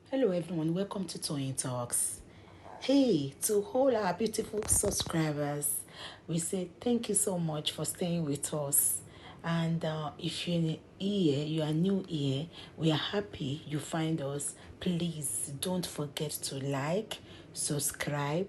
Hello everyone, welcome to Toyeen Talks. Hey, to all our beautiful subscribers, we say thank you so much for staying with us. And if you're here, you are new here, we are happy you find us. Please don't forget to like, subscribe,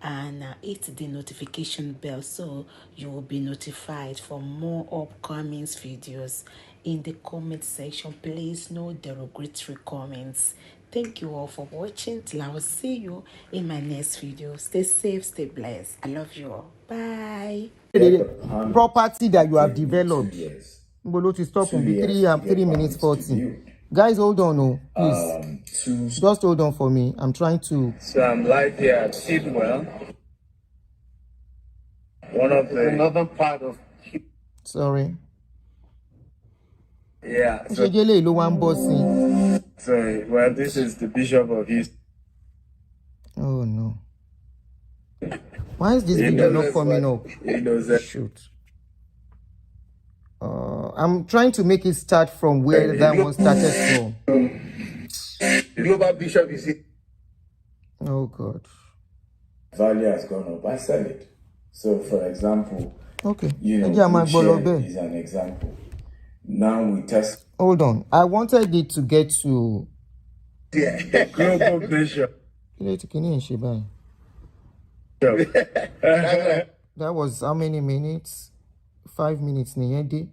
and hit the notification bell so you will be notified for more upcoming videos. In the comment section, please no derogatory comments. Thank you all for watching. Till I will see you in my next video. Stay safe, stay blessed. I love you all. Bye. Property that you have developed. Gbogbo to stop on be 3 minutes 40. Guys, hold on, no, please. Just hold on for me. I'm trying to. So I'm live here at Sidwell. One of the another part of. Sorry. Yeah. So, well, this is the Bishop of East. Oh no. Why is this video not coming up? He knows that. Shoot. I'm trying to make it start from where that one started from. The global bishop is it. Oh God. Value has gone up. I sell it. So, for example, okay, share is an example. Now we test. Hold on. I wanted it to get to. Yeah, global bishop. That was how many minutes? 5 minutes. Selling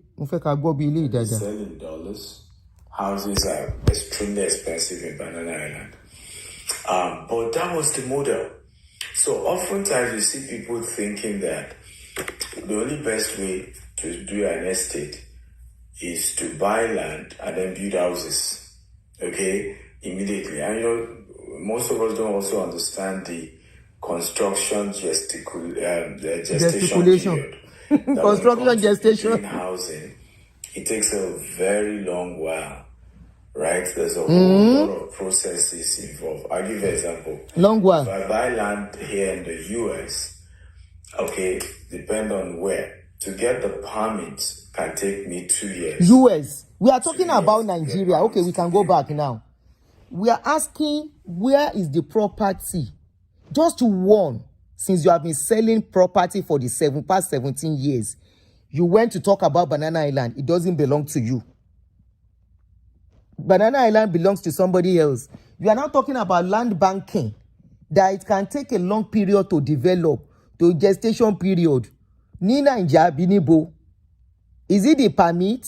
dollars. Houses are extremely expensive in Banana Island. But that was the model. So oftentimes you see people thinking that the only best way to do an estate is to buy land and then build houses, okay, immediately. And most of us don't also understand the construction gestation period. Construction gestation. Housing, it takes a very long while, right? There's a whole lot of processes involved. I'll give you an example. Long while. If I buy land here in the US, okay, depend on where. To get the permits can take me 2 years. US. We are talking about Nigeria. Okay, we can go back now. We are asking, where is the property? Just to warn, since you have been selling property for the past 17 years, you went to talk about Banana Island. It doesn't belong to you. Banana Island belongs to somebody else. You are now talking about land banking, that it can take a long period to develop, to gestation period. Nina Binibo. Is it the permit?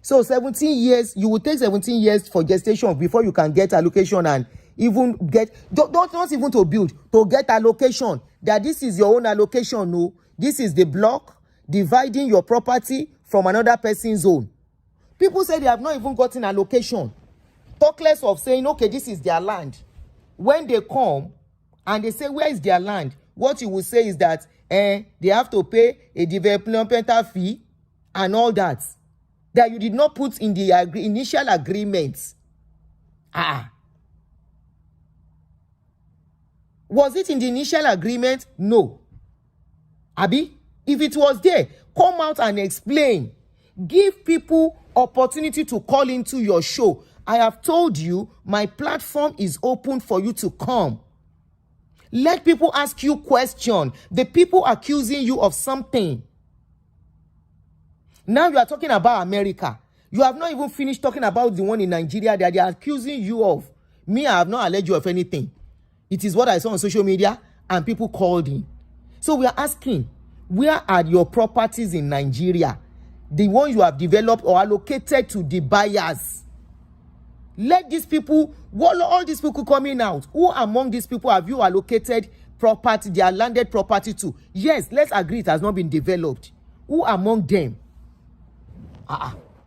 So 17 years, you will take 17 years for gestation before you can get allocation and even get, not even to build, to get allocation. That this is your own allocation, no. This is the block dividing your property from another person's own. People say they have not even gotten allocation. Talk less of saying, okay, this is their land. When they come and they say, where is their land? What you will say is that they have to pay a developmental fee and all that. That you did not put in the initial agreements. Was it in the initial agreement? No. Abi, if it was there, come out and explain. Give people opportunity to call into your show. I have told you, my platform is open for you to come. Let people ask you questions. The people accusing you of something. Now you are talking about America. You have not even finished talking about the one in Nigeria that they are accusing you of. Me, I have not alleged you of anything. It is what I saw on social media and people called in. So we are asking, where are your properties in Nigeria? The ones you have developed or allocated to the buyers. Let these people, all these people coming out, who among these people have you allocated property, their landed property to? Yes, let's agree it has not been developed. Who among them?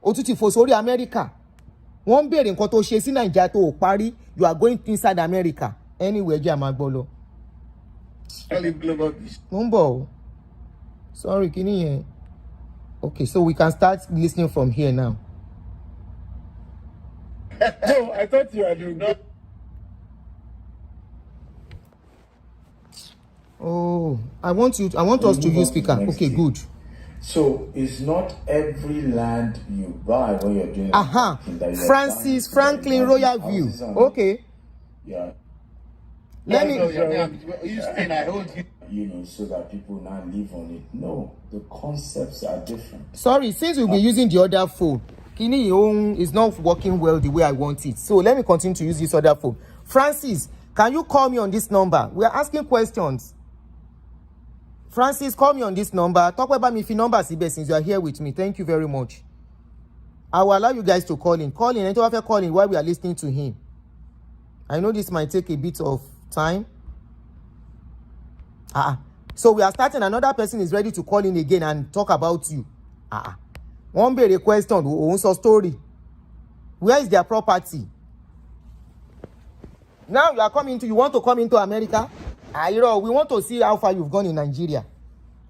Otuti for sorry America. One bear in Koto Shesi Nigeria to Paris, you are going inside America. Anywhere, Jamagbolo. Mumbo. Sorry, can you hear? Okay, so we can start listening from here now. No, I thought you were doing that. Oh, I want us to use speaker. Okay, good. So it's not every land you buy when you're doing Francis Franklin Royal View. Okay. Yeah. Let me. You saying I hold you. You know, so that people now live on it. No, the concepts are different. Sorry, since we'll be using the other phone, Kini own is not working well the way I want it. So let me continue to use this other phone. Francis, can you call me on this number? We are asking questions. Francis, call me on this number. Talk about me if your number since you are here with me. Thank you very much. I will allow you guys to call in. Call in. And after calling while we are listening to him. I know this might take a bit of time. So we are starting. Another person is ready to call in again and talk about you. One big question. Who story? Where is their property? Now you are coming to. You want to come into America? We want to see how far you've gone in Nigeria.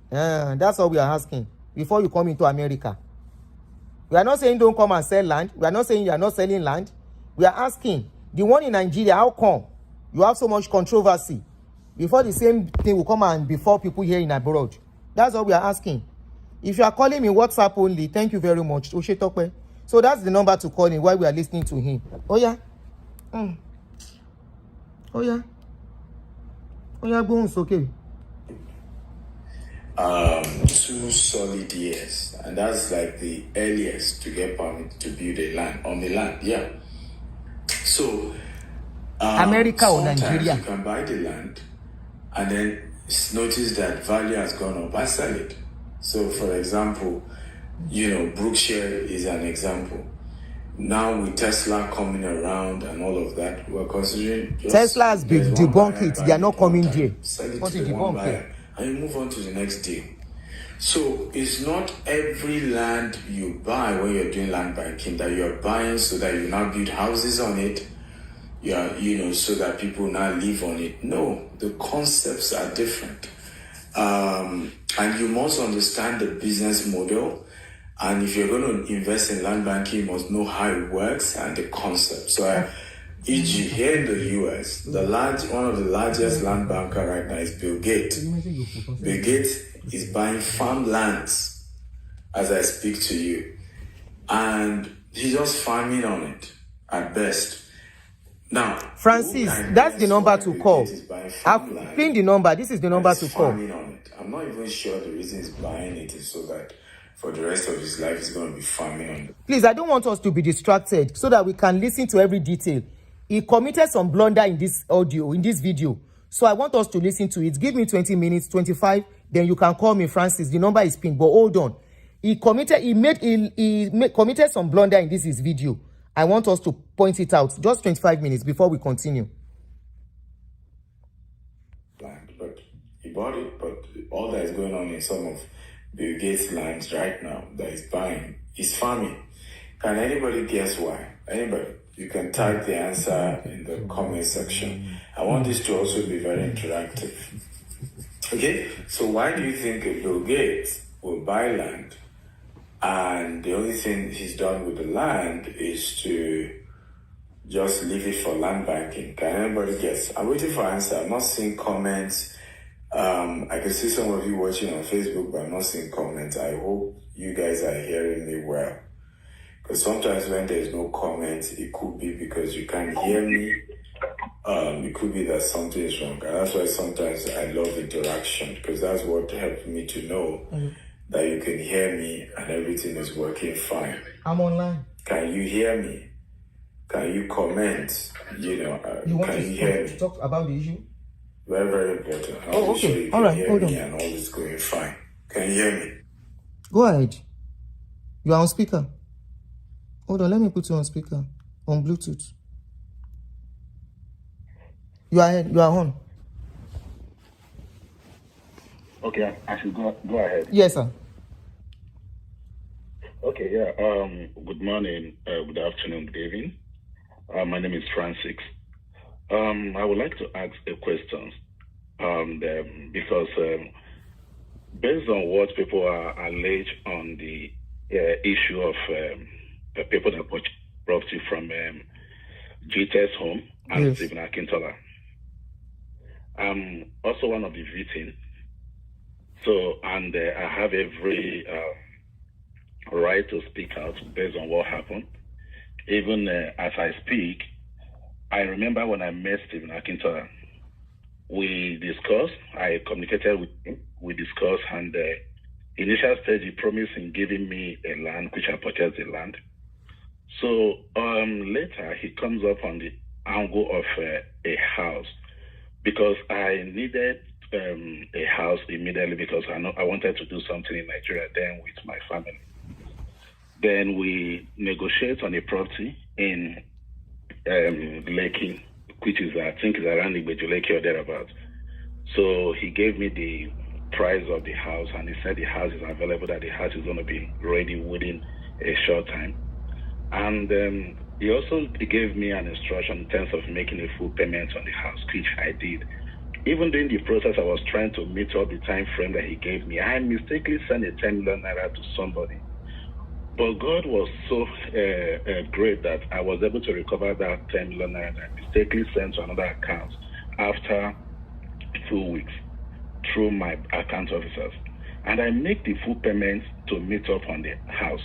That's all we are asking before you come into America. We are not saying don't come and sell land. We are not saying you are not selling land. We are asking the one in Nigeria. How come you have so much controversy? Before the same thing will come and before people here in abroad. That's all we are asking. If you are calling me WhatsApp only, thank you very much. So that's the number to call in while we are listening to him. Oh yeah. Bones, okay. 2 solid years, and that's like the earliest to get permit to build a land on the land. Yeah. So America or sometimes Nigeria? you can buy the land and then notice that value has gone up and sell it. So, for example, Brookshire is an example. Now with Tesla coming around and all of that, we're considering Tesla has been debunked it. They are not coming there. Sell it to the one buyer, and you move on to the next deal. So it's not every land you buy when you're doing land banking that you're buying so that you now build houses on it. So that people now live on it. No, the concepts are different. And you must understand the business model. And if you're going to invest in land banking, you must know how it works and the concept. So, e.g., here in the US, one of the largest land banker right now is Bill Gates. Bill Gates is buying farmlands as I speak to you. And he's just farming on it at best. Now, Francis, that's the number to call. I've pinned the number. This is the number to call. I'm not even sure the reason he's buying it is so that for the rest of his life he's going to be farming on it. Please, I don't want us to be distracted so that we can listen to every detail. He committed some blunder in this audio, in this video. So I want us to listen to it. Give me 20 minutes, 25, then you can call me, Francis. The number is pinned, but hold on. He committed some blunder in this video. I want us to point it out. Just 25 minutes before we continue. But he bought it, but all that is going on in some of Bill Gates' lands right now that he's buying is farming. Can anybody guess why? Anybody? You can type the answer in the comment section. I want this to also be very interactive. Okay? So why do you think Bill Gates will buy land? And the only thing he's done with the land is to just leave it for land banking. Can anybody guess? I'm waiting for answer. I'm not seeing comments. I can see some of you watching on Facebook, but I'm not seeing comments. I hope you guys are hearing me well. Because sometimes when there's no comments, it could be because you can't hear me. It could be that something is wrong. And that's why sometimes I love interaction, because that's what helped me to know that you can hear me and everything is working fine. I'm online. Can you hear me? Can you comment? Can you hear me? Talk about the issue? Very, very important. Okay. Sure you all can right. hear Hold me on. and all is going fine. Can you hear me? Go ahead. You are on speaker. Hold on. Let me put you on speaker. On Bluetooth. You are on. Okay, I should go ahead. Yes, sir. Okay, yeah. Good morning, good afternoon, good evening. My name is Francis. I would like to ask a question because based on what people are alleged on the issue of people that purchased property from GTS Home and Yes. Stephen Akintola. I'm also one of the victims. So, and I have every right to speak out based on what happened. Even as I speak, I remember when I met Stephen Akintola, we discussed, I communicated with him, we discussed, and initial stage he promised in giving me a land, which I purchased the land. So later he comes up on the angle of a house, because I needed a house immediately, because I wanted to do something in Nigeria then with my family. Then we negotiate on a property in Lekki, which is, I think, is around Gbogbo Lekki or thereabouts. So he gave me the price of the house, and he said the house is available, that the house is going to be ready within a short time. And he also gave me an instruction in terms of making a full payment on the house, which I did. Even during the process, I was trying to meet up the time frame that he gave me. I mistakenly sent a 10 million naira to somebody. But God was so great that I was able to recover that 10 million naira that I mistakenly sent to another account after 2 weeks through my account officers. And I make the full payment to meet up on the house.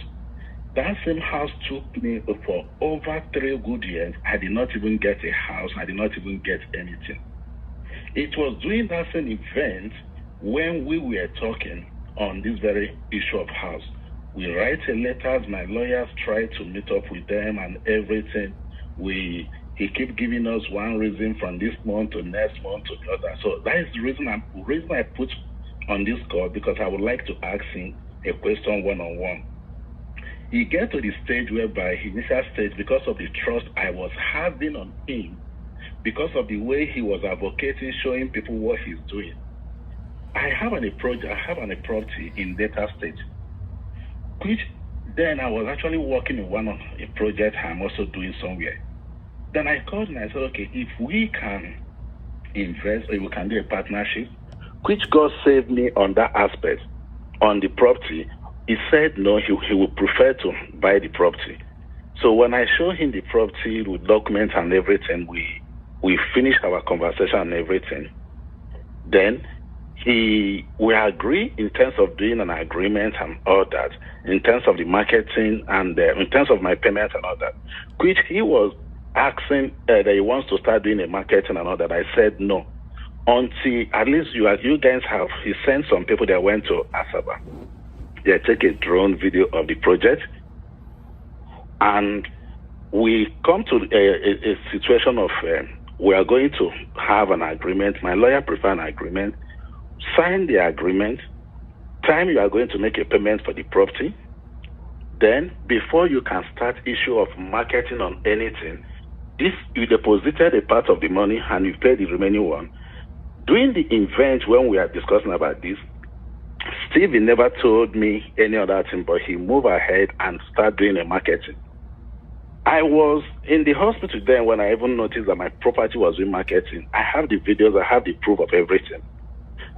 That same house took me for over 3 good years. I did not even get a house. I did not even get anything. It was during that same event when we were talking on this very issue of house. We write a letters, my lawyers try to meet up with them and everything. He keep giving us one reason from this month to next month to the other. So that is the reason I put on this call, because I would like to ask him a question one-on-one. He get to the stage whereby, initial stage, because of the trust I was having on him, because of the way he was advocating, showing people what he's doing. I have a property in Delta State, which then I was actually working in one of a project I'm also doing somewhere. Then I called and I said, okay, if we can invest or we can do a partnership, which God saved me on that aspect, on the property, he said no, he would prefer to buy the property. So when I showed him the property with documents and everything, we finished our conversation and everything. Then we agree in terms of doing an agreement and all that, in terms of the marketing and in terms of my payment and all that, which he was asking that he wants to start doing a marketing and all that. I said no, until at least you guys have. He sent some people that went to Asaba. They take a drone video of the project, and we come to a situation of we are going to have an agreement. My lawyer prefer an agreement. Sign the agreement. Time you are going to make a payment for the property. Then, before you can start issue of marketing on anything, you deposited a part of the money and you paid the remaining one. During the event when we are discussing about this, Steve never told me any other thing, but he moved ahead and started doing the marketing. I was in the hospital then when I even noticed that my property was doing marketing. I have the videos, I have the proof of everything.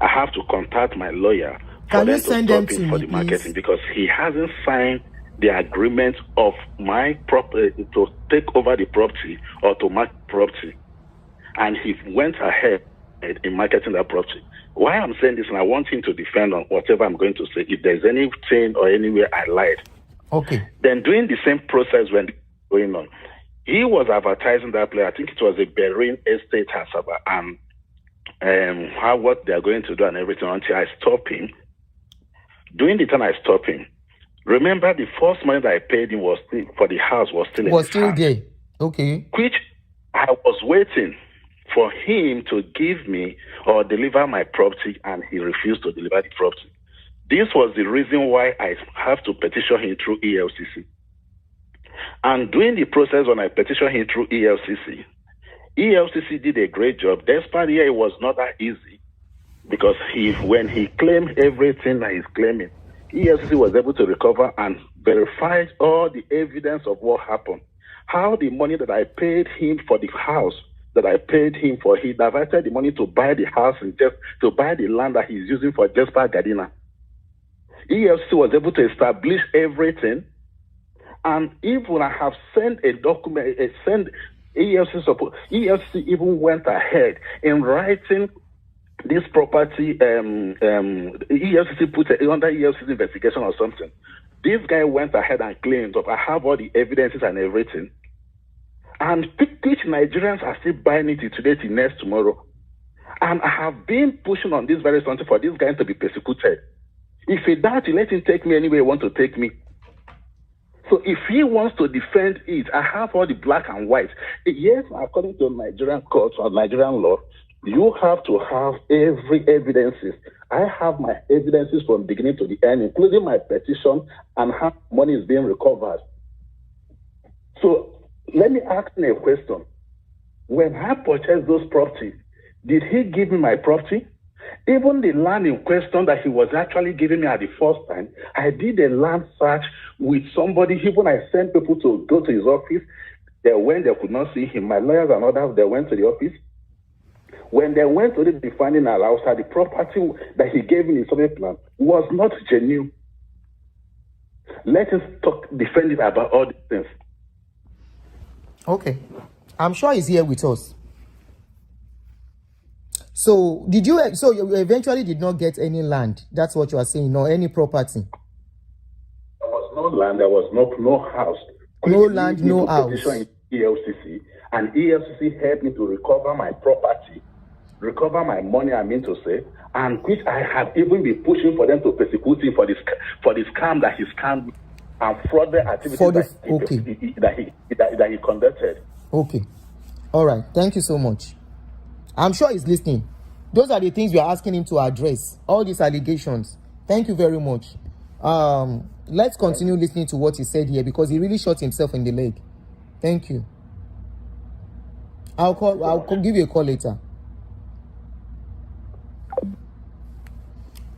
I have to contact my lawyer for them to stop him for the marketing, because he hasn't signed the agreement of my property to take over the property or to market property. And he went ahead in marketing that property. Why I'm saying this, and I want him to defend on whatever I'm going to say, if there's anything or anywhere I lied. Okay. Then during the same process when going on, he was advertising that place. I think it was a Berlin estate Asaba, and what they are going to do and everything, until I stop him. During the time I stopped him, remember the first money that I paid him was still, for the house was still there. Okay. Which I was waiting for him to give me or deliver my property, and he refused to deliver the property. This was the reason why I have to petition him through ELCC. And during the process when I petitioned him through ELCC did a great job. Despite it was not that easy, because when he claimed everything that he's claiming, ELCC was able to recover and verify all the evidence of what happened. How the money that I paid him for the house, he diverted the money to buy the house and just to buy the land that he's using for Jesper Gardiner. ELCC was able to establish everything, and even I have sent a document, ELCC even went ahead in writing this property. ELCC put it under ELCC investigation or something. This guy went ahead and claimed that I have all the evidences and everything. And which Nigerians are still buying it today till next tomorrow. And I have been pushing on this very something for these guys to be persecuted. If he does, let him take me anywhere he wants to take me. So if he wants to defend it, I have all the black and white. Yes, according to Nigerian courts or Nigerian law, you have to have every evidences. I have my evidences from beginning to the end, including my petition and how money is being recovered. So let me ask you a question. When I purchased those properties, did he give me my property? Even the land in question that he was actually giving me at the first time, I did a land search with somebody. Even I sent people to go to his office. They went, they could not see him. My lawyers and others, they went to the office. When they went to the finding out outside, the property that he gave me in survey plan was not genuine. Let us defend it about all these things. Okay. I'm sure he's here with us. So you eventually did not get any land? That's what you are saying, or any property? There was no land, there was no house. No land, no house. Petition in ELCC, and ELCC helped me to recover my property, recover my money, I mean to say, and which I have even been pushing for them to persecute him for the scam that he scammed and fraudulent activities that he conducted. Okay. All right. Thank you so much. I'm sure he's listening. Those are the things we are asking him to address. All these allegations. Thank you very much. Let's continue listening to what he said here, because he really shot himself in the leg. Thank you. I'll give you a call later.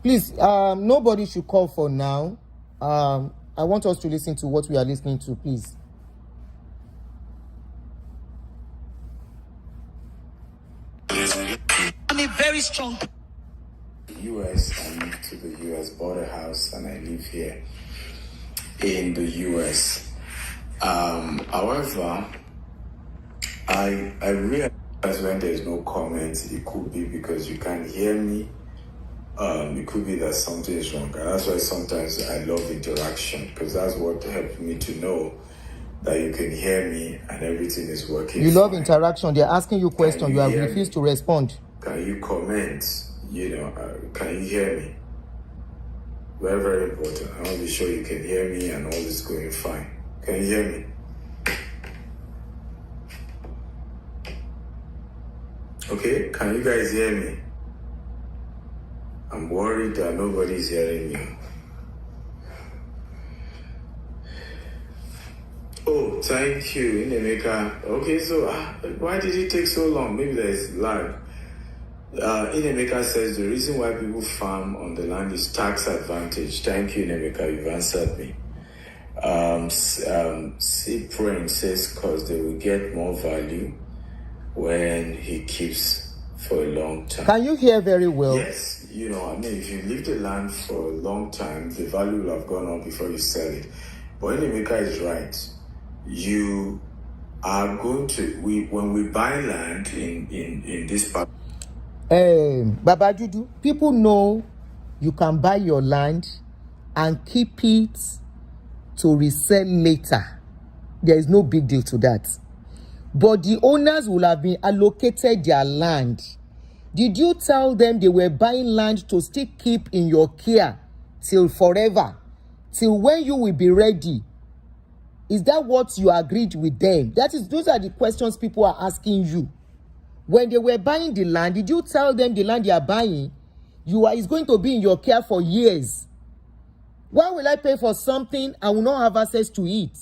Please, nobody should call for now. I want us to listen to what we are listening to, please. I'm a very strong US. I moved to the US, bought a house, and I live here in the US. However, I realize when there's no comment, it could be because you can't hear me. It could be that something is wrong. And that's why sometimes I love interaction, because that's what helps me to know that you can hear me and everything is working. You love interaction. They're asking you questions. You have refused to respond. Can you comment? Can you hear me? Very, very important. I want to be sure you can hear me and all is going fine. Can you hear me? Okay, can you guys hear me? I'm worried that nobody's hearing me. Oh, thank you, Inemeka. Okay, so why did it take so long? Maybe there's lag. Inemeka says the reason why people farm on the land is tax advantage. Thank you, Inemeka. You've answered me. Cyprian says because they will get more value when he keeps for a long time. Can you hear very well? Yes. If you leave the land for a long time, the value will have gone up before you sell it. But Inemeka is right. You are going to, when we buy land in this part. Baba Judu, people know you can buy your land and keep it to resell later. There is no big deal to that. But the owners will have been allocated their land. Did you tell them they were buying land to still keep in your care till forever? Till when you will be ready? Is that what you agreed with them? Those are the questions people are asking you. When they were buying the land, did you tell them the land they are buying, is going to be in your care for years? Why will I pay for something I will not have access to it?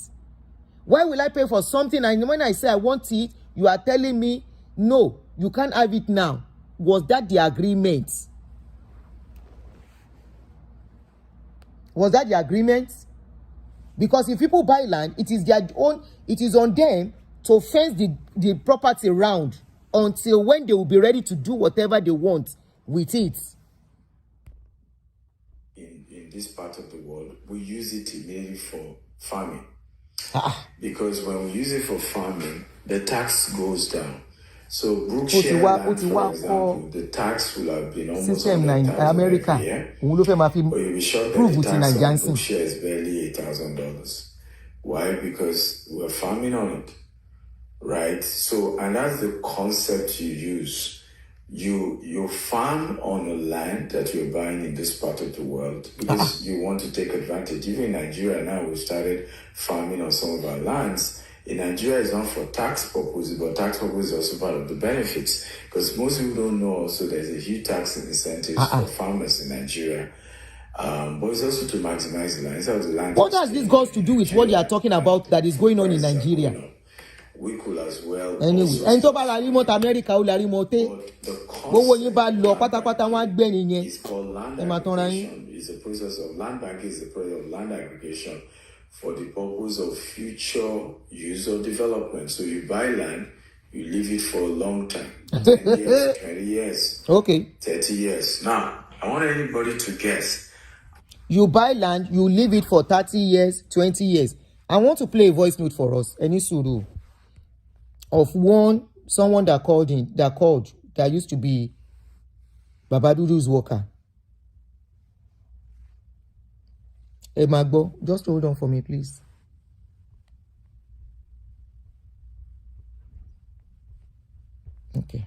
Why will I pay for something and when I say I want it, you are telling me, no, you can't have it now? Was that the agreement? Was that the agreement? Because if people buy land, it is their own, it is on them to fence the property around until when they will be ready to do whatever they want with it. In this part of the world, we use it immediately for farming. Because when we use it for farming, the tax goes down. So Brookshire land, for example, the tax will have been almost system in America. But you'll be shocked that the tax on Brookshire is barely $8,000. Why? Because we're farming on it. right? So, and that's the concept you use. You farm on a land that you're buying in this part of the world because you want to take advantage. Even in Nigeria now, we started farming on some of our lands. In Nigeria, it's not for tax purposes, but tax purposes is also part of the benefits because most people don't know also there's a huge tax incentives for farmers in Nigeria. But it's also to maximize the land. Instead of the land. What has this got to do with what you are talking about that is going on in Nigeria? We could as well. Anyway, ẹni tó bá la rí mọ́tò Amẹ́ríkà ó la rí mọ́tò. Gbogbo yín bá lọ pátápátá wọ́n á gbẹ́ nìyẹn. It's called land aggregation. It's a process of land banking. Is the process of land aggregation for the purpose of future use or development. So you buy land, you leave it for a long time, 10 years, 20 years, okay, 30 years. Now, I want anybody to guess. You buy land, you leave it for 30 years, 20 years. I want to play a voice note for us. Any suru of someone that called that used to be Babadudu's worker. Magbo, just hold on for me, please. Okay.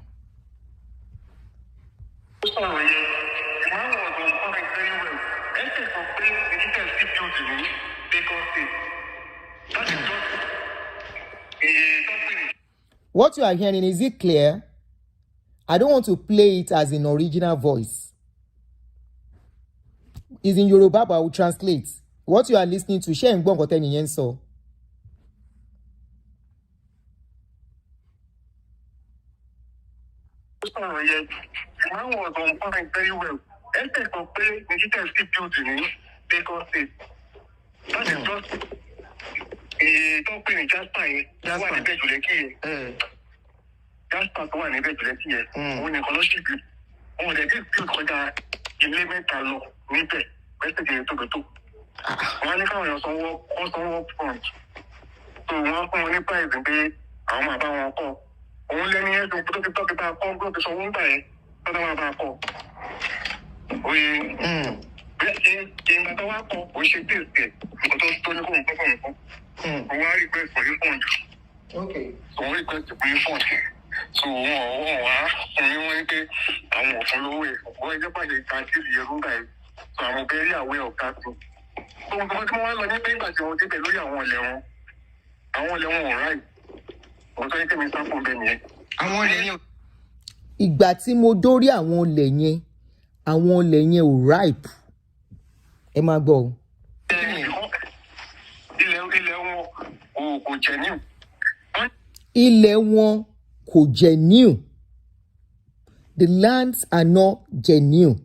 What you are hearing, is it clear? I don't want to play it as an original voice. It's in Yoruba, but I will translate. What you are listening to, share Gbogbo nǹkan tẹ́ni yẹn sọ. Man was on point very well. Estate of play the details still building in Lagos State. That is just a company just one in Bejuleki. Just one in Bejuleki. When the scholarship, on the dispute for the 11th law, Nipe, Western to one account also work front. So one money price and pay how much about one. Only any to put talk about Congo to someone by about call. We in the one we should do it because don't go. Why request for your phone? Okay. So we request for your phone. So we want to I'm follow it. Why the party can't give you guys? So I'm very aware of that too. So we want to pay back your take a look at one level. I want them all right. Ìgbà tí mo dórí àwọn olè yẹn ò ripe. Ẹ máa gbọ́ o. Ilẹ̀ wọn kò genuine. The lands are not genuine.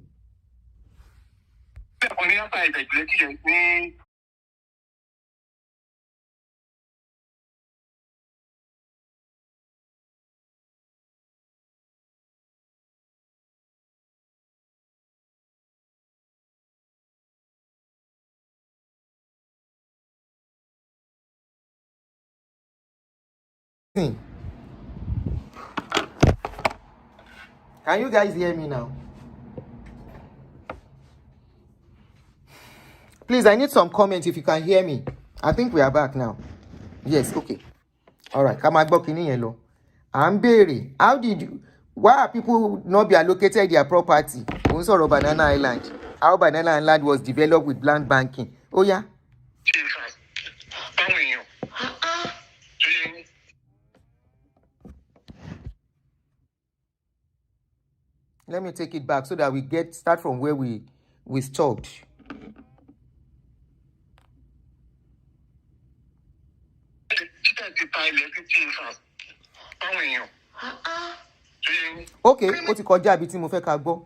Can you guys hear me now? Please, I need some comments if you can hear me. I think we are back now. Yes, okay. All right. Come back in yellow. I'm Berry. Why are people not be allocated their property? Also, Banana Island. How Banana Island was developed with land banking. Oh, yeah. Let me take it back so that we start from where we stopped. Okay, ó ti kọjá ibi tí mo fẹ́ ká gbọ́.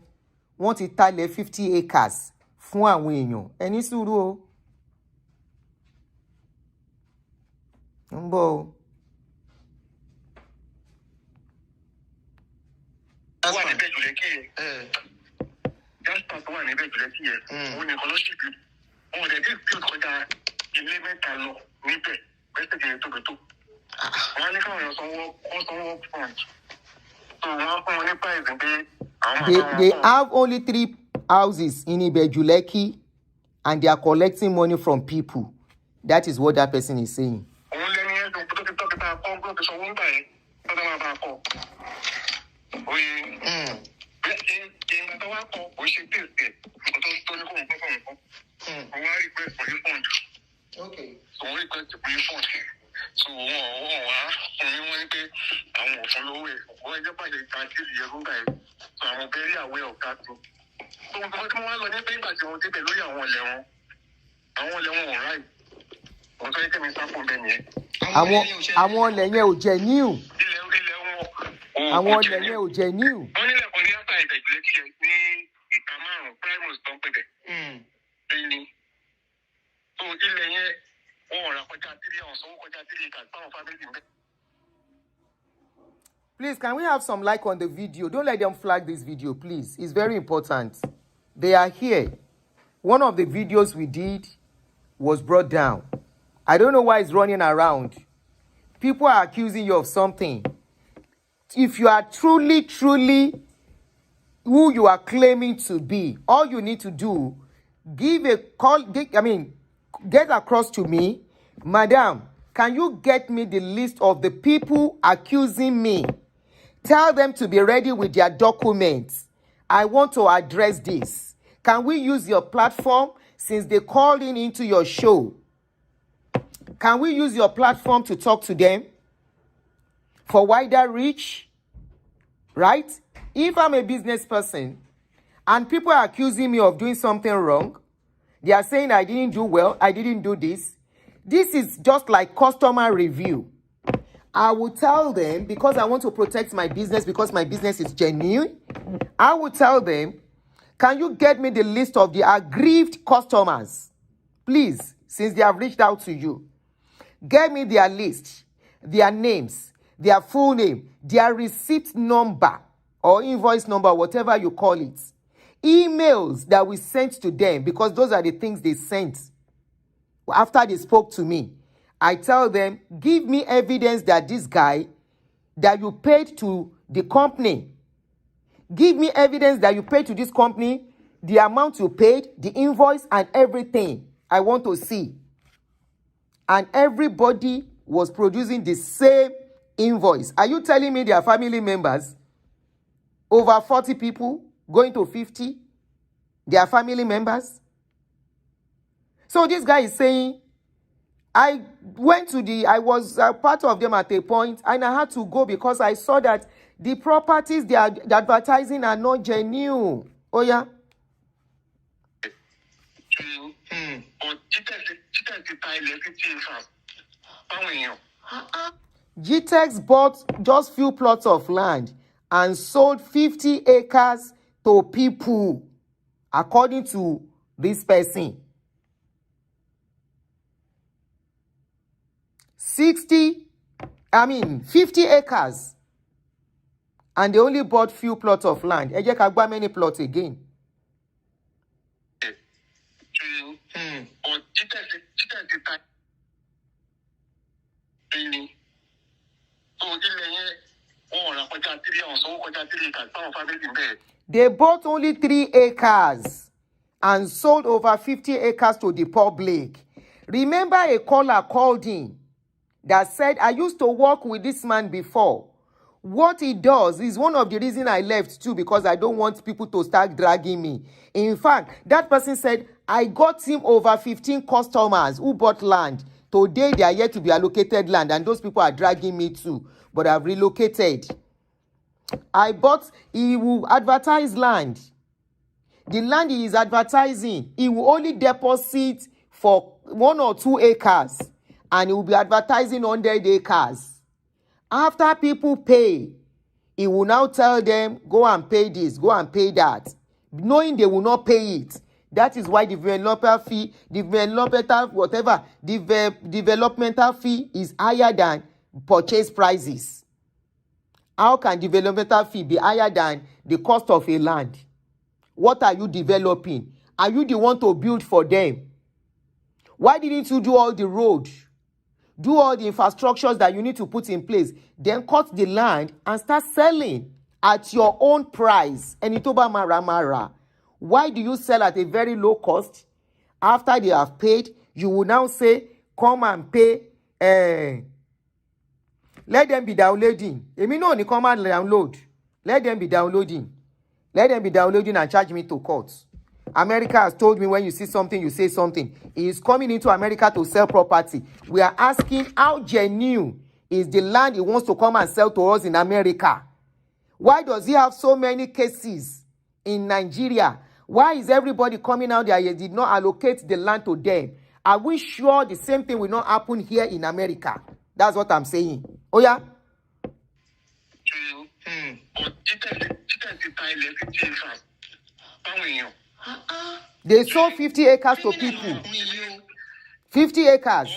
Wọ́n ti talẹ̀ 50 acres fún àwọn èèyàn. Ẹ ní sùúrù o. Ń bọ̀ o. They have only 3 houses in Ibejuleki and they are collecting money from people. That is what that person is saying. Okay. So we request to pay phone. So wọn ní pé àwọn òfin lówó ẹ̀ wọ́n ẹjọ́ pàṣẹ ìtàkìlì ẹ̀rú báyìí. So I'm very aware of that too. So nǹkan tí wọ́n lọ ní pé ìgbà tí wọ́n débẹ̀ lórí àwọn ọ̀lẹ́ wọn. Àwọn ọ̀lẹ́ wọn ò ráì. Wọ́n tó yẹ kí mi sá fún bẹ́ẹ̀ nìyẹn. Àwọn ọ̀lẹ́ yẹn ò jẹ́ new. Ilẹ̀ wọn. Àwọn ọ̀lẹ́ yẹn ò jẹ́ new. Wọ́n nílẹ̀ kan ní àtà ìtẹ̀jùlẹ̀ ní ìka márùn-ún primary tó ń pè bẹ̀. Ẹni. So ilẹ̀ yẹn wọ́n rà kọjá 3 ọ̀sán owó kọjá 3 acres táwọn fámìlì ń bẹ̀. Please, can we have some like on the video? Don't let them flag this video, please. It's very important. They are here. One of the videos we did was brought down. I don't know why it's running around. People are accusing you of something. If you are truly who you are claiming to be, all you need to do, give a call, get across to me, Madam, can you get me the list of the people accusing me? Tell them to be ready with their documents. I want to address this. Can we use your platform since they called into your show? Can we use your platform to talk to them for wider reach? Right? If I'm a business person and people are accusing me of doing something wrong, they are saying I didn't do well, I didn't do this. This is just like customer review. I will tell them, because I want to protect my business, because my business is genuine, I will tell them, can you get me the list of the aggrieved customers? Please, since they have reached out to you. Get me their list, their names, their full name, their receipt number or invoice number, whatever you call it. Emails that we sent to them, because those are the things they sent after they spoke to me. I tell them, give me evidence that this guy, that you paid to the company. Give me evidence that you paid to this company, the amount you paid, the invoice and everything. I want to see. And everybody was producing the same invoice. Are you telling me they are family members? Over 40 people, going to 50? They are family members? So this guy is saying, I was part of them at a point, and I had to go because I saw that the properties they are advertising are not genuine. Oh, yeah? GTEX bought just few plots of land and sold 50 acres to people, according to this person. 50 acres. And they only bought few plots of land. Ẹ jẹ́ ká gbá many plots again. They bought only 3 acres and sold over 50 acres to the public. Remember a caller called in that said, I used to work with this man before. What he does is one of the reasons I left too, because I don't want people to start dragging me. In fact, that person said, I got him over 15 customers who bought land. Today, they are yet to be allocated land, and those people are dragging me too. But I've relocated. He will advertise land. The land he is advertising, he will only deposit for 1 or 2 acres. And he will be advertising 100 acres. After people pay, he will now tell them, go and pay this, go and pay that. Knowing they will not pay it. That is why the developer fee, developmental fee is higher than purchase prices. How can developmental fee be higher than the cost of a land? What are you developing? Are you the one to build for them? Why didn't you do all the road? Do all the infrastructures that you need to put in place. Then cut the land and start selling at your own price. And itoba mara. Why do you sell at a very low cost? After they have paid, you will now say, come and pay. Let them be downloading. Emi no ni come and download. Let them be downloading. Let them be downloading and charge me to court. America has told me when you see something, you say something. He is coming into America to sell property. We are asking how genuine is the land he wants to come and sell to us in America. Why does he have so many cases in Nigeria? Why is everybody coming out there? He did not allocate the land to them. Are we sure the same thing will not happen here in America? That's what I'm saying. Oh yeah? They sold 50 acres to people. 50 acres.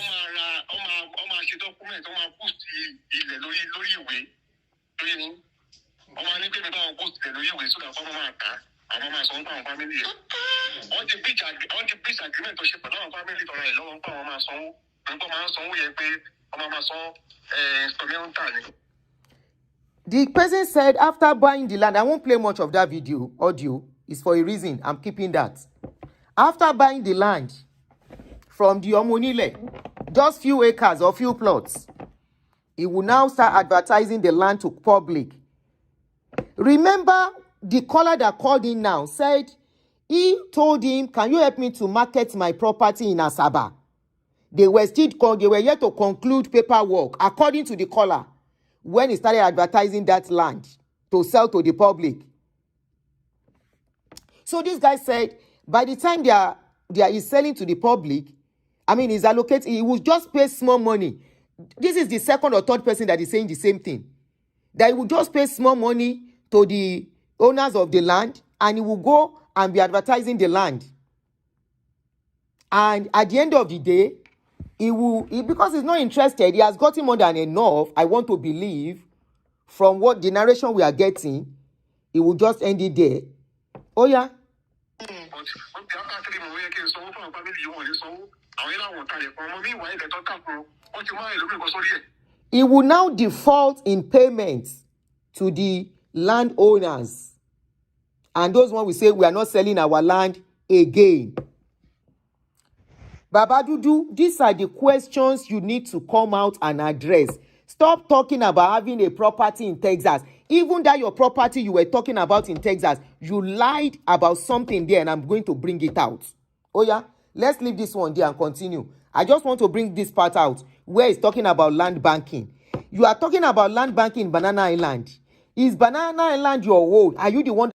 The person said after buying the land, I won't play much of that video, audio. It's for a reason. I'm keeping that. After buying the land from the Omonile, just few acres or few plots, he will now start advertising the land to public. Remember, the caller that called in now said he told him, can you help me to market my property in Asaba? They were yet to conclude paperwork, according to the caller, when he started advertising that land to sell to the public. So this guy said, by the time he's selling to the public, he's allocated, he will just pay small money. This is the second or third person that is saying the same thing. That he will just pay small money to the owners of the land, and he will go and be advertising the land. And at the end of the day, because he's not interested, he has gotten more than enough, I want to believe, from what the narration we are getting, he will just end it there. Oh yeah? He will now default in payments to the landowners. And those ones will say, we are not selling our land again. Baba Dudu, these are the questions you need to come out and address. Stop talking about having a property in Texas. Even that your property you were talking about in Texas, you lied about something there, and I'm going to bring it out. Oh yeah? Let's leave this one there and continue. I just want to bring this part out where it's talking about land banking. You are talking about land banking in Banana Island. Is Banana Island your own? Are you the one?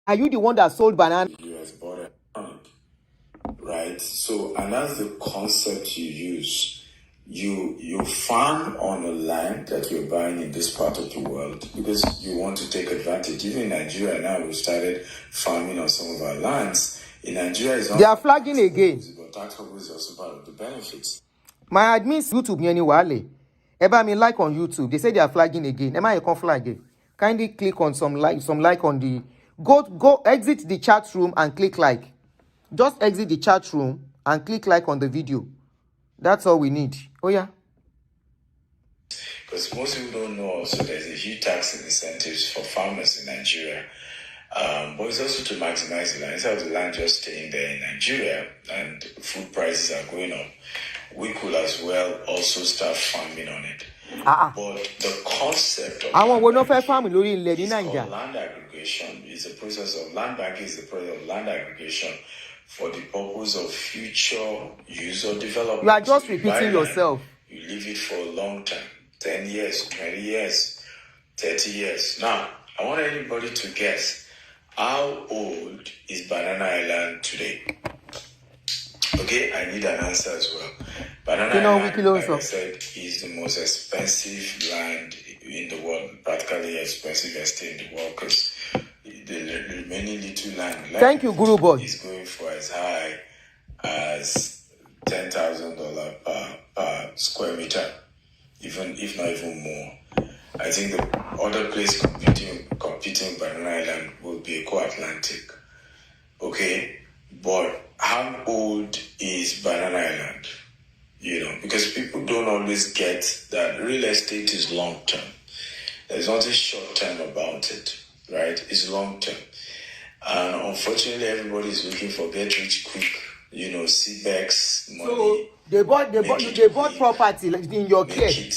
Are you the one that sold banana? US border, right? So, and that's the concept you use. You farm on the land that you're buying in this part of the world because you want to take advantage. Even in Nigeria now, we've started farming on some of our lands. In Nigeria, it's not. They are flagging again. But tax is also part of the benefits. My admins YouTube ni wale. Eba me like on YouTube. They say they are flagging again. Am I can flag again? Kindly click on some like on the. Go exit the chat room and click like. Just exit the chat room and click like on the video. That's all we need. Oh yeah. Because most people don't know also there's a huge tax incentives for farmers in Nigeria. But it's also to maximize the land. Instead of the land just staying there in Nigeria and food prices are going up, we could as well also start farming on it. But the concept of land aggregation is the process of land banking is the process of land aggregation for the purpose of future use or development. You are just repeating yourself. You leave it for a long time, 10 years, 20 years, 30 years. Now, I want anybody to guess, how old is Banana Island today? Okay, I need an answer as well. Banana Island, like I said, is the most expensive land in the world, practically expensive estate in the world, because the remaining little land Thank you, Guru Boy. is going for as high as $10,000 per square meter, even if not even more. I think the other place competing Banana Island will be Eco Atlantic. Okay, but how old is Banana Island? because people don't always get that real estate is long term. There's nothing short term about it, right? It's long term. And unfortunately, everybody's looking for get rich quick, CBEX money. So they bought property in your care. And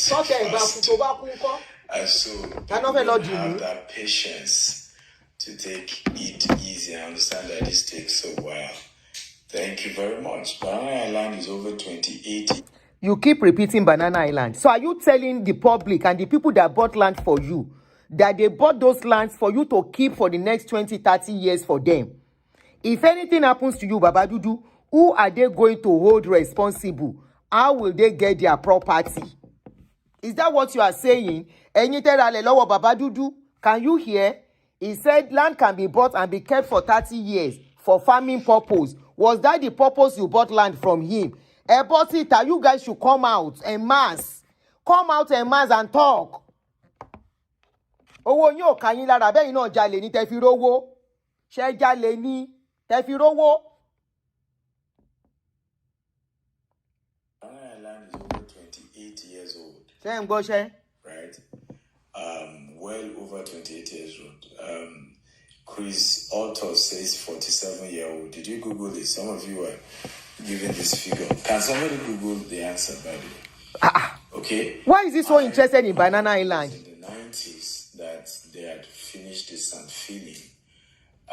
so people don't have that patience to take it easy. I understand that this takes a while. Thank you very much. Banana Island is over 2080. You keep repeating Banana Island. So are you telling the public and the people that bought land for you that they bought those lands for you to keep for the next 20, 30 years for them? If anything happens to you, Baba Dudu, who are they going to hold responsible? How will they get their property? Is that what you are saying? Eyin terale lowo Baba Dudu. Can you hear? He said land can be bought and be kept for 30 years for farming purpose. Was that the purpose you bought land from him? Ebosita, you guys should come out en mass. Come out en mass and talk. Owó yín ò kà yín lára bẹ́ẹ̀ náà jalè ní tẹ́ fi rówó. Ṣé jalè ní tẹ́ fi rówó? Banana Island is over 28 years old. Ṣé ń gbọ́ ṣẹ́? Right? Well over 28 years old. Chris Otto says 47-year-old. Did you Google this? Some of you are giving this figure. Can somebody Google the answer, by the way? Okay. Why is he so interested in Banana Island? In the 90s, that they had finished the sand filling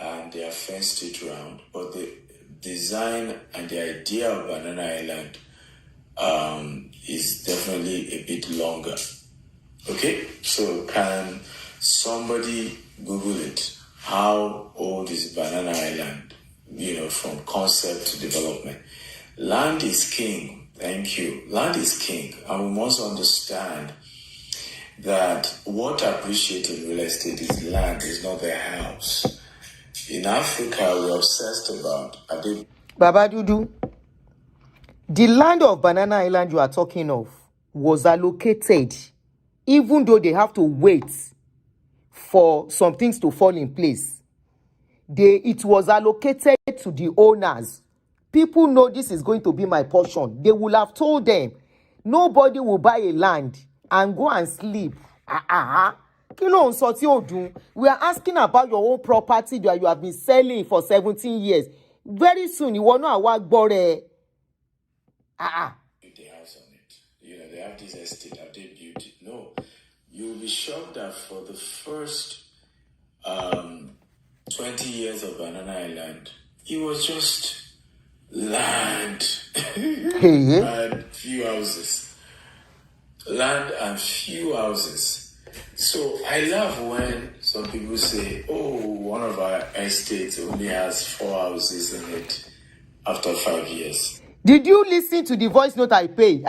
and they have fenced it round. But the design and the idea of Banana Island is definitely a bit longer. Okay, so can somebody Google it? How old is Banana Island? From concept to development. Land is king. Thank you. Land is king. And we must understand that what I appreciate in real estate is land, is not the house. In Africa, we're obsessed about Baba Dudu, the land of Banana Island you are talking of was allocated, even though they have to wait for some things to fall in place. It was allocated to the owners. People know this is going to be my portion. They will have told them, nobody will buy a land and go and sleep. We are asking about your own property that you have been selling for 17 years. Very soon, you will know what bore. The house on it. They have this estate. Have they built it? No. You'll be shocked that for the first 20 years of Banana Island, it was just land. And few houses. Land and few houses. So I love when some people say, oh, one of our estates only has 4 houses in it after 5 years. Did you listen to the voice note I played?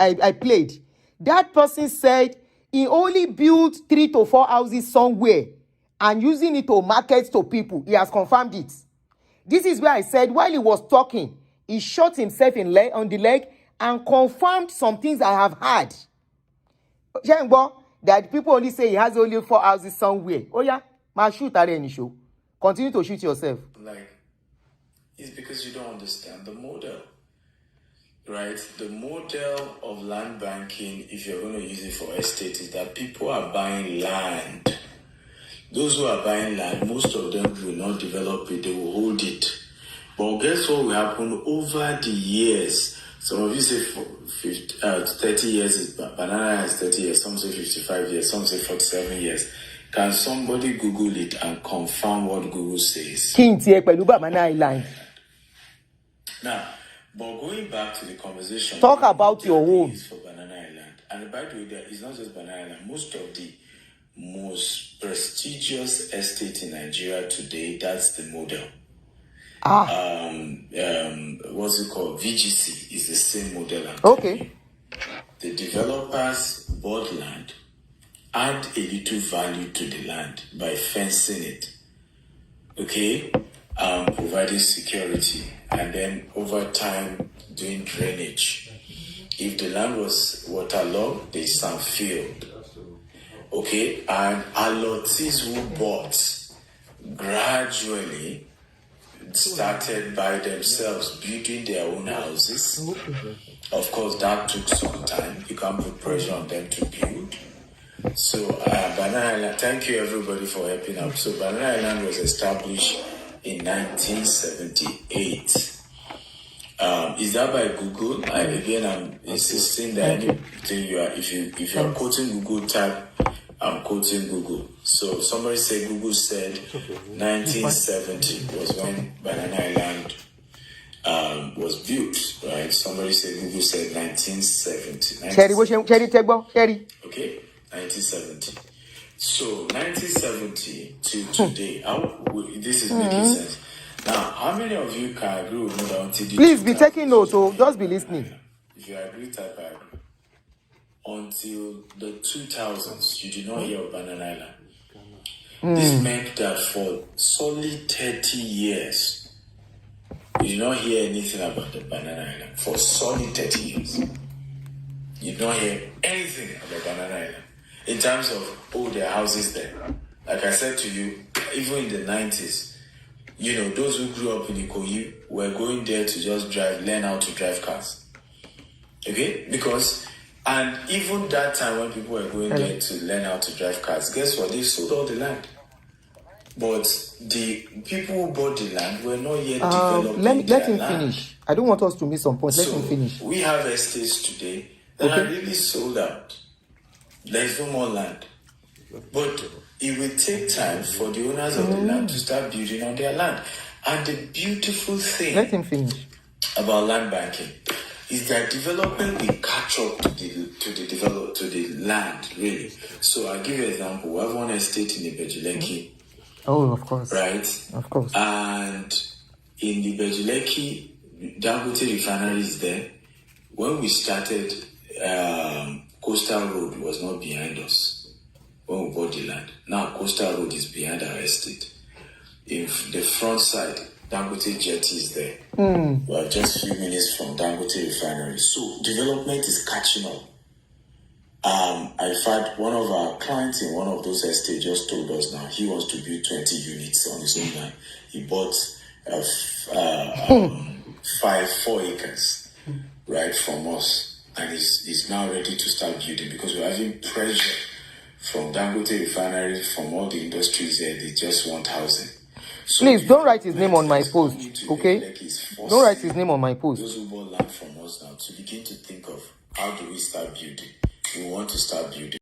That person said he only built 3 to 4 houses somewhere and using it to market to people. He has confirmed it. This is where I said while he was talking, he shot himself on the leg and confirmed some things I have heard. That people only say he has only 4 houses somewhere. Oh yeah, ma shoot at any show. Continue to shoot yourself. It's because you don't understand the model. Right? The model of land banking, if you're going to use it for estate, is that people are buying land. Those who are buying land, most of them will not develop it, they will hold it. But guess what will happen over the years? Some of you say 30 years, Banana has 30 years, some say 55 years, some say 47 years. Can somebody Google it and confirm what Google says? Banana Island. Now, but going back to the conversation, talk about your home for Banana Island. And by the way, it's not just Banana Island. Most of the most prestigious estate in Nigeria today, that's the model. What's it called? VGC is the same model. Okay. The developers bought land, add a little value to the land by fencing it. Okay? Providing security, and then over time doing drainage. If the land was waterlogged, they sand filled. Okay, and allottees who bought gradually started by themselves building their own houses. Of course, that took some time. You can't put pressure on them to build. So, Banana Island, thank you everybody for helping out. So, Banana Island was established in 1978. Is that by Google? I'm insisting that anything if you are quoting Google, type I'm quoting Google. So somebody said Google said 1970 was when Banana Island was built, right? Somebody said Google said 1970. Cherry, Okay, 1970. So 1970 to today, this is making sense. Now, how many of you can agree with me that until the Please be taking notes, so just be listening. If you agree, type I agree. Until the 2000s, you did not hear of Banana Island. This meant that for solid 30 years, you did not hear anything about the Banana Island. For solid 30 years, you did not hear anything about Banana Island. In terms of, there are houses there. Like I said to you, even in the 90s, those who grew up in Ikoyi were going there to just learn how to drive cars. Okay? And even that time when people were going there to learn how to drive cars, guess what? They sold all the land. But the people who bought the land were not yet developing let him land. finish. I don't want us to miss some points. Let him finish. We have estates today that are really sold out. There's no more land. But it will take time for the owners of the land to start building on their land. And the beautiful thing Let him finish. about land banking is that development will catch up to the land, really. So I'll give you an example. We have one estate in Ibejuleki. Oh, of course. Right? Of course. And in the Ibejuleki, Dangote refinery is there. When we started, Coastal Road was not behind us when we bought the land. Now Coastal Road is behind our estate. In the front side, Dangote Jetty is there. We are just a few minutes from Dangote refinery. So development is catching up. In fact, one of our clients in one of those estates just told us now he wants to build 20 units on his own land. He bought 4 acres right from us, and he's now ready to start building because we're having pressure from Dangote refinery, from all the industries there. They just want housing. So please don't write his name on my post, okay? Don't write his name on my post. Those who bought land from us now to begin to think of how do we start building. We want to start building.